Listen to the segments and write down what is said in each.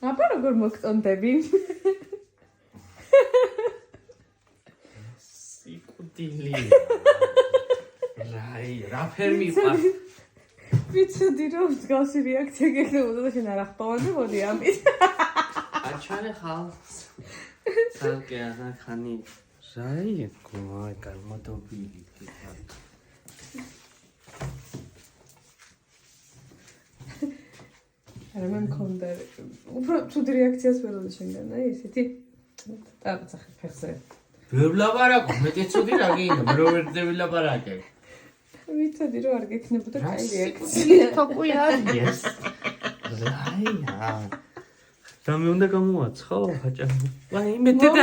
აბა როგორ მოგწონდები? სიკუტილი. რა ფერმი ყავს? ვიცოდი რომ მსგავსი რეაქცია გექნებოდა და შენ არ ახტოვანდებოდი ამით. აჩვენე ხალხს. სალკე ახანი. რაი გოი გამოდობილი გიყავ. არა მე მქონდა უფრო ცუდი რეაქციას ველოდი შენგან აი ესეთი დაბცახე ფეხზე. ვერ ვლაპარაკო, მეტი ცუდი რა გინდა, მე რომ ვერ ვილაპარაკე. ვიცოდი რომ არ გექნებოდა კაი რეაქცია. თოქუი არის. რაია. და მე უნდა გამოაცხო ხაჭა. აი მეტი და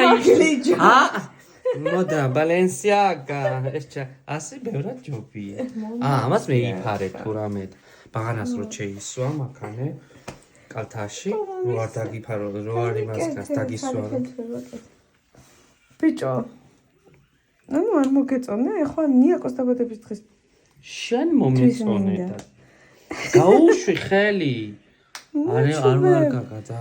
მოდა ბალენსიაგა ესჩა ასე ბევრად ჯობია. ამას მე იფარე თუ რამე ბაღანას რო შეისვა მაქანე კალთაში რო არ დაგიფარო რო არ იმასკას დაგისვა. ბიჭო ანუ არ მოგეწონე ახლა ნიაკოს დაბადების დღეს შენ მომეწონე და გაუშვი ხელი არ მაგაგა და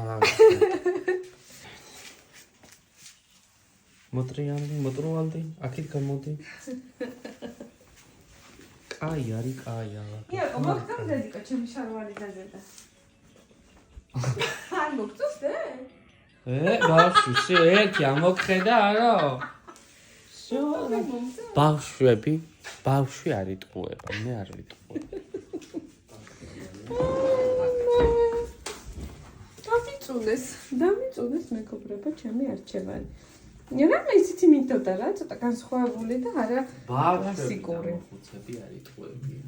მოტრიალდი აქეთ გამოდი კაი არის კაია ნიაკო მოგწონდედიკო ჩემი შარვარი დაზედა არ მოგწონდე ბავშვი ერთი ამოხედა არა ბავშვი არ იტყუება მე არ ვიტყუებ დამიწუნეს მეგობრებო ჩემი არჩევანი რამე ისეთი მითოდა რა ცოტა განსხვავებული და არა ბავშვი ხუცები არ იტყუებიან